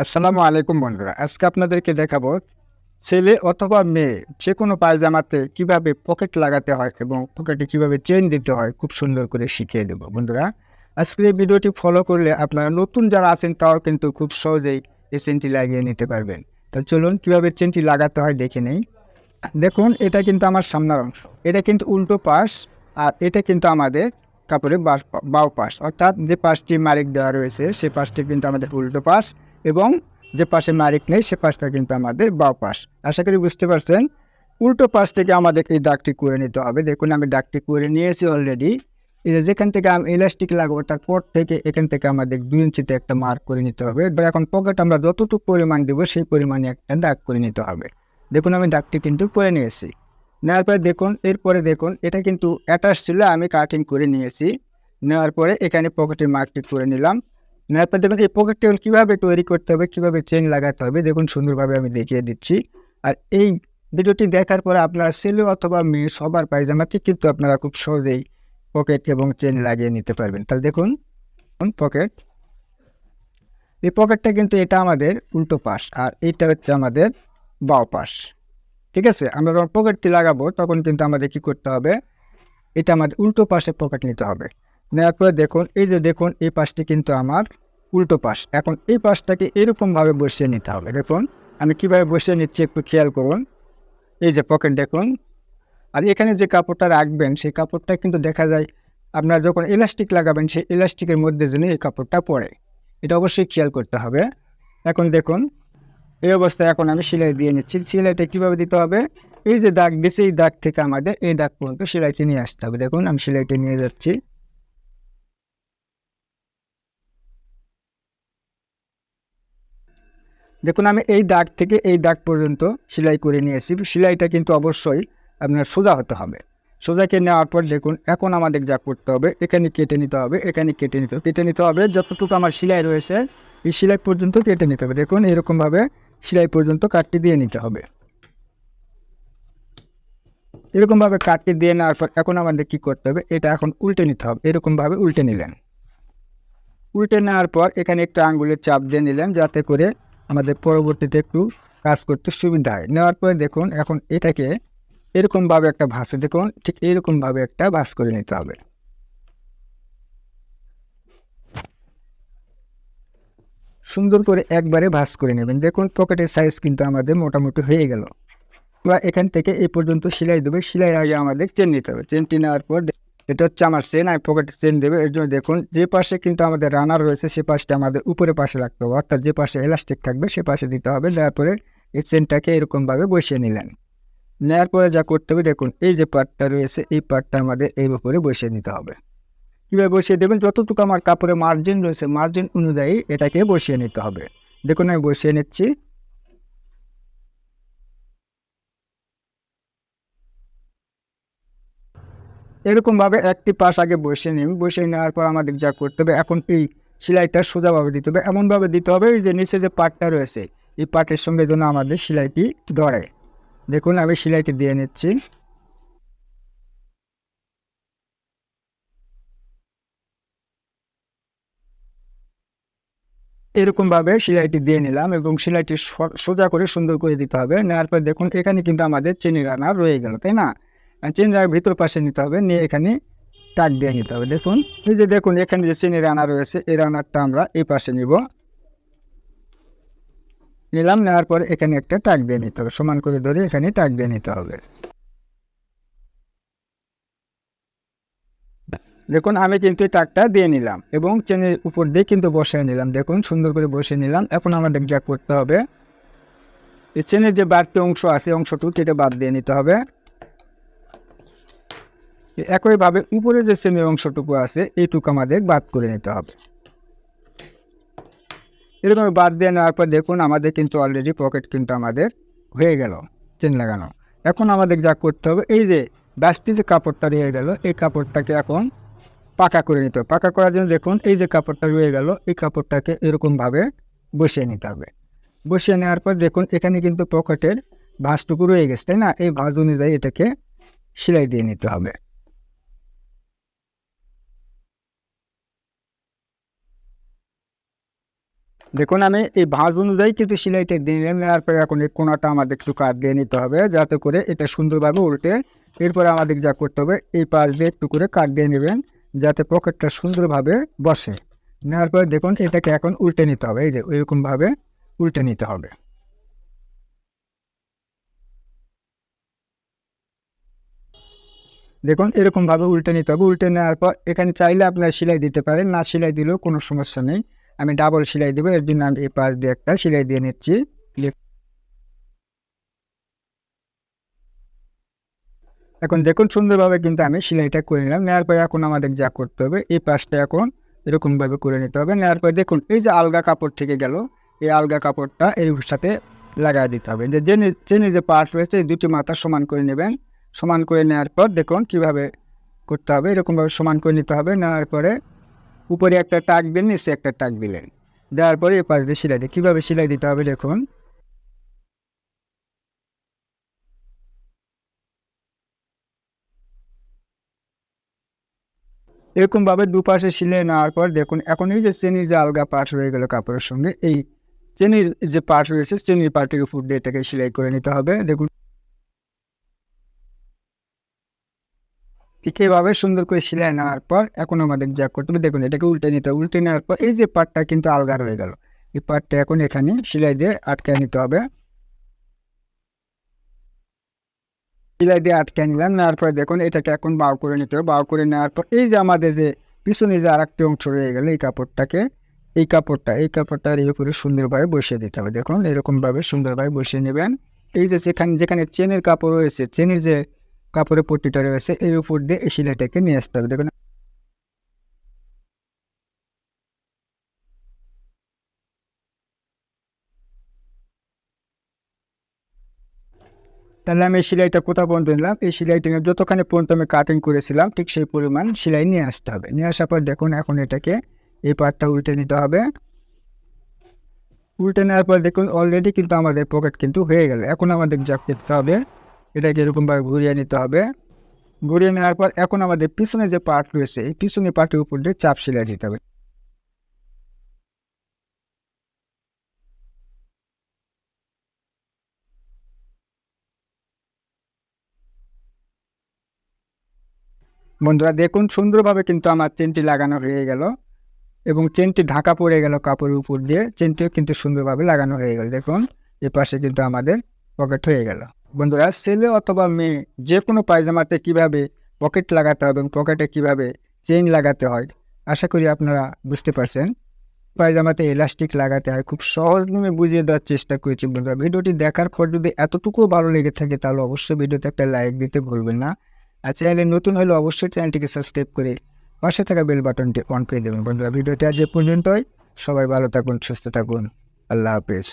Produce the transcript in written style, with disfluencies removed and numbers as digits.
আসসালামু আলাইকুম বন্ধুরা। আজকে আপনাদেরকে দেখাবো ছেলে অথবা মেয়ে যেকোনো পায়জামাতে কিভাবে পকেট লাগাতে হয় এবং পকেটে কিভাবে চেইন দিতে হয় খুব সুন্দর করে শিখিয়ে দেব। বন্ধুরা, আজকের এই ভিডিওটি ফলো করলে আপনারা নতুন যারা আছেন তারাও কিন্তু খুব সহজেই এই চেইনটি লাগিয়ে নিতে পারবেন। তো চলুন কিভাবে চেইনটি লাগাতে হয় দেখে নেই। দেখুন, এটা কিন্তু আমার সামনের অংশ। এটা কিন্তু উল্টো পাশ, আর এটা কিন্তু আমাদের কাপড়ের বাও পাশ, অর্থাৎ যে পাশটি মারিক দেওয়া রয়েছে সে পাশটি কিন্তু আমাদের উল্টো পাশ, এবং যে পাশে মারিক নেই সে পাশটা কিন্তু আমাদের বাও পাশ। আশা করি বুঝতে পারছেন। উল্টো পাশ থেকে আমাদের এই দাগটি করে নিতে হবে। দেখুন, আমি দাগটি করে নিয়েছি অলরেডি। যেখান থেকে আমি ইলাস্টিক লাগাবো তারপর থেকে এখান থেকে আমাদের 2 ইঞ্চিতে একটা মার্ক করে নিতে হবে। এবার এখন পকেট আমরা যতটুকু পরিমাণ দেবো সেই পরিমাণে একটা দাগ করে নিতে হবে। দেখুন, আমি দাগটি কিন্তু করে নিয়েছি। নেওয়ার পরে দেখুন, এরপরে দেখুন এটা কিন্তু অ্যাটাচ ছিল, আমি কাটিং করে নিয়েছি। নেওয়ার পরে এখানে পকেটের মার্কটি করে নিলাম। নেওয়ার পর দেখুন এই পকেটটি কীভাবে তৈরি করতে হবে, কীভাবে চেন লাগাতে হবে দেখুন সুন্দরভাবে আমি দেখিয়ে দিচ্ছি। আর এই ভিডিওটি দেখার পরে আপনারা ছেলে অথবা মেয়ে সবার পায়জামাতে কিন্তু আপনারা খুব সহজেই পকেট এবং চেন লাগিয়ে নিতে পারবেন। তাহলে দেখুন পকেট, এই পকেটটা কিন্তু এটা আমাদের উল্টো পাশ, আর এইটা হচ্ছে আমাদের বাও পাশ। ঠিক আছে, আমরা যখন পকেটটি লাগাবো তখন কিন্তু আমাদের কী করতে হবে, এটা আমাদের উল্টো পাশে পকেট নিতে হবে। নেওয়ার পরে দেখুন, এই যে দেখুন এই পাশটি কিন্তু আমার উল্টো পাশ। এখন এই পাশটাকে এরকমভাবে বসিয়ে নিতে হবে। দেখুন আমি কিভাবে বসিয়ে নিচ্ছি একটু খেয়াল করুন। এই যে পকেট দেখুন, আর এখানে যে কাপড়টা রাখবেন সেই কাপড়টা কিন্তু দেখা যায় আপনারা যখন ইলাস্টিক লাগাবেন সেই ইলাস্টিকের মধ্যে যেন এই কাপড়টা পড়ে, এটা অবশ্যই খেয়াল করতে হবে। এখন দেখুন এই অবস্থায় এখন আমি সেলাই দিয়ে নিচ্ছি। সেলাইটা কীভাবে দিতে হবে, এই যে দাগ দিয়েছে এই দাগ থেকে আমাদের এই দাগ পর্যন্ত সেলাইটি নিয়ে আসতে হবে। দেখুন আমি সেলাইটা নিয়ে যাচ্ছি। দেখুন আমি এই দাগ থেকে এই দাগ পর্যন্ত সেলাই করে নিয়েছি। সেলাইটা কিন্তু অবশ্যই আপনার সোজা হতে হবে। সোজাকে নেওয়ার পর দেখুন এখন আমাদের যা করতে হবে, এখানে কেটে নিতে হবে, এখানে কেটে নিতে হবে যতটুকু আমার সেলাই রয়েছে এই সেলাই পর্যন্ত কেটে নিতে হবে। দেখুন এরকমভাবে সেলাই পর্যন্ত কাটটি দিয়ে নিতে হবে। এরকমভাবে কাটটি দিয়ে নেওয়ার পর এখন আমাদের কী করতে হবে, এটা এখন উল্টে নিতে হবে। এরকমভাবে উল্টে নিলেন। উল্টে নেওয়ার পর এখানে একটু আঙ্গুলের চাপ দিয়ে নিলেন যাতে করে আমাদের পরবর্তীতে একটু কাজ করতে সুবিধা হয়। নেওয়ার পরে দেখুন এখন এটাকে এরকমভাবে একটা ভাঁজে, দেখুন ঠিক এরকমভাবে একটা ভাঁজ করে নিতে হবে। সুন্দর করে একবারে ভাঁজ করে নেবেন। দেখুন পকেটের সাইজ কিন্তু আমাদের মোটামুটি হয়ে গেল। আমরা এখান থেকে এই পর্যন্ত সেলাই দেবে। সেলাইয়ের আগে আমাদের চেন নিতে হবে। চেনটি নেওয়ার পর এটা হচ্ছে আমার চেন, আমি পকেটে চেন দেবে। এর জন্য দেখুন যে পাশে কিন্তু আমাদের রানার রয়েছে সে পাশটা আমাদের উপরে পাশে রাখতে হবে, অর্থাৎ যে পাশে এলাস্টিক থাকবে সে পাশে দিতে হবে। দেওয়ার পরে এই চেনটাকে এরকমভাবে বসিয়ে নিলেন। নেওয়ার পরে যা করতে হবে দেখুন এই যে পার্টটা রয়েছে এই পার্টটা আমাদের এর উপরে বসিয়ে নিতে হবে। কীভাবে বসিয়ে দেবেন, যতটুকু আমার কাপড়ে মার্জিন রয়েছে মার্জিন অনুযায়ী এটাকে বসিয়ে নিতে হবে। দেখুন আমি বসিয়ে নিচ্ছি। এরকমভাবে একটি পাশ আগে বসিয়ে নিন। বসিয়ে নেওয়ার পর আমাদের যা করতে হবে এখন এই সেলাইটা সোজাভাবে দিতে হবে। এমনভাবে দিতে হবে যে নিচে যে পাটটা রয়েছে এই পাটের সঙ্গে যেন আমাদের সেলাইটি ধরে। দেখুন আমি সেলাইটি দিয়ে নিচ্ছি। এরকমভাবে সেলাইটি দিয়ে নিলাম এবং সেলাইটি সোজা করে সুন্দর করে দিতে হবে। নেওয়ার পর দেখুন এখানে কিন্তু আমাদের চেনের রানার রয়ে গেল, তাই না? চেনের ভিতর পাশে নিতে হবে, নিয়ে এখানে টাক দিয়ে নিতে হবে। দেখুন এই যে দেখুন এখানে যে চেনের রানার রয়েছে এই রানারটা আমরা এই পাশে নিব। নিলাম, নেওয়ার পর এখানে একটা টাক দিয়ে নিতে হবে, সমান করে ধরে এখানে টাক দিয়ে নিতে হবে। দেখুন আমি কিন্তু এই টাকটা দিয়ে নিলাম এবং চেনের উপর দিয়ে কিন্তু বসিয়ে নিলাম। দেখুন সুন্দর করে বসিয়ে নিলাম। এখন আমাদের যা করতে হবে, এই চেনের যে বাড়তি অংশ আছে অংশটুকু কেটে বাদ দিয়ে নিতে হবে। একইভাবে উপরে যে চেনের অংশটুকু আছে এইটুকু আমাদের বাদ করে নিতে হবে। এরকম বাদ দিয়ে নেওয়ার পর দেখুন আমাদের কিন্তু অলরেডি পকেট কিন্তু আমাদের হয়ে গেল চেন লাগানো। এখন আমাদের যা করতে হবে, এই যে বাস্তি যে কাপড়টা রয়ে গেল এই কাপড়টাকে এখন পাকা করে নিতে হবে। পাকা করার জন্য দেখুন এই যে কাপড়টা রয়ে গেল এই কাপড়টাকে এরকমভাবে বসিয়ে নিতে হবে। বসিয়ে নেওয়ার পর দেখুন এখানে কিন্তু পকেটের ভাঁজটুকু রয়ে গেছে, তাই না? এই ভাঁজ অনুযায়ী এটাকে সেলাই দিয়ে নিতে হবে। দেখুন আমি এই ভাঁজ অনুযায়ী কিন্তু সেলাইটা দিয়ে নিলাম। নেওয়ার পরে এখন এই কোণাটা আমাদের একটু কাট দিয়ে নিতে হবে, যাতে করে এটা সুন্দরভাবে উল্টে, এরপরে আমাদের যা করতে হবে এই পাশ দিয়ে একটু করে কাট দিয়ে নেবেন, যাতে পকেটটা সুন্দরভাবে বসে। নেওয়ার পরে দেখুন এটাকে এখন উল্টে নিতে হবে, এই যে এরকমভাবে উল্টে নিতে হবে। দেখুন এরকমভাবে উল্টে নিতে হবে। উল্টে নেওয়ার পর এখানে চাইলে আপনারা সেলাই দিতে পারেন, না সেলাই দিলেও কোনো সমস্যা নেই। আমি ডাবল সেলাই দেবো, এর জন্য আমি এই পাশ দিয়ে একটা সেলাই দিয়ে নিচ্ছি। এখন দেখুন সুন্দরভাবে কিন্তু আমি সেলাইটা করে নিলাম। নেওয়ার পরে এখন আমাদের যা করতে হবে এই পাশটা এখন এরকমভাবে করে নিতে হবে। নেওয়ার পরে দেখুন এই যে আলগা কাপড় থেকে গেল, এই আলগা কাপড়টা এর সাথে লাগাই দিতে হবে। যে চেনের যে পার্ট রয়েছে এই দুটি মাথা সমান করে নেবেন। সমান করে নেওয়ার পর দেখুন কিভাবে করতে হবে, এরকমভাবে সমান করে নিতে হবে। নেওয়ার পরে উপরে একটা টাক দিন, নিচে একটা টাক দিলেন, দেওয়ার পরে এই পাশ দিয়ে সেলাই দিয়ে কীভাবে সেলাই দিতে হবে দেখুন। এরকমভাবে দুপাশে সিলিয়ে নেওয়ার পর দেখুন এখন এই যে চেনির যে আলগা পার্ট রয়ে গেল কাপড়ের সঙ্গে, এই চেনির যে পার্ট রয়েছে চেনির পার্টের উপর দিয়ে এটাকে সেলাই করে নিতে হবে। দেখুন ঠিক এইভাবে সুন্দর করে সেলাই নেওয়ার পর এখন আমাদের যা করতে হবে দেখুন এটাকে উল্টে নিতে হবে। উল্টে নেওয়ার পর এই যে পার্টটা কিন্তু আলগা রয়ে গেল, এই পার্টটা এখন এখানে সেলাই দিয়ে আটকে নিতে হবে। সেলাই দিয়ে আটকে নিলাম। নেওয়ার পর দেখুন এটাকে এখন বাউ করে নিতে হবে। বাউ করে নেওয়ার পর এই যে আমাদের যে পিছনে যে আর একটি অংশ রয়ে গেল এই কাপড়টার এই উপরে সুন্দরভাবে বসিয়ে দিতে হবে। দেখুন এরকমভাবে সুন্দরভাবে বসিয়ে নেবেন। এই যে যেখানে চেনের কাপড় রয়েছে, চেনের যে কাপড়ের পট্টিটা রয়েছে এর উপর দিয়ে এই সেলাইটাকে নিয়ে আসতে হবে। দেখুন তাহলে আমি এই সেলাইটা কোথাও পর্যন্ত নিলাম, এই সেলাইটা যতখানি পর্যন্ত আমি কাটিং করেছিলাম ঠিক সেই পরিমাণ সেলাই নিয়ে আসতে হবে। নিয়ে আসার পর দেখুন এখন এটাকে এই পার্টটা উল্টে নিতে হবে। উল্টে নেওয়ার পর দেখুন অলরেডি কিন্তু আমাদের পকেট কিন্তু হয়ে গেল। এখন আমাদের যা করতে হবে এটাকে এরকমভাবে ঘুরিয়ে নিতে হবে। ঘুরিয়ে নেওয়ার পর এখন আমাদের পিছনে যে পার্ট রয়েছে এই পিছনে পার্টের উপর দিয়ে চাপ সেলাই দিতে হবে। বন্ধুরা দেখুন সুন্দরভাবে কিন্তু আমার চেনটি লাগানো হয়ে গেল এবং চেনটি ঢাকা পড়ে গেল কাপড়ের উপর দিয়ে, চেনটিও কিন্তু সুন্দরভাবে লাগানো হয়ে গেল। দেখুন এ পাশে কিন্তু আমাদের পকেট হয়ে গেল। বন্ধুরা ছেলে অথবা মেয়ে যে কোনো পায়জামাতে কিভাবে পকেট লাগাতে হবে এবং পকেটে কিভাবে চেইন লাগাতে হয় আশা করি আপনারা বুঝতে পারছেন। পায়জামাতে এলাস্টিক লাগাতে হয় খুব সহজ নিয়মে বুঝিয়ে দেওয়ার চেষ্টা করেছি। বন্ধুরা ভিডিওটি দেখার পর যদি এতটুকু ভালো লেগে থাকে তাহলে অবশ্যই ভিডিওতে একটা লাইক দিতে ভুলবেন না। আর চ্যানেলে নতুন হলে অবশ্যই চ্যানেলটিকে সাবস্ক্রাইব করে পাশে থাকা বেল বাটনটি অন করে দেবেন। বন্ধুরা ভিডিওটি আজ এ পর্যন্তই। সবাই ভালো থাকুন, সুস্থ থাকুন। আল্লাহ হাফেজ।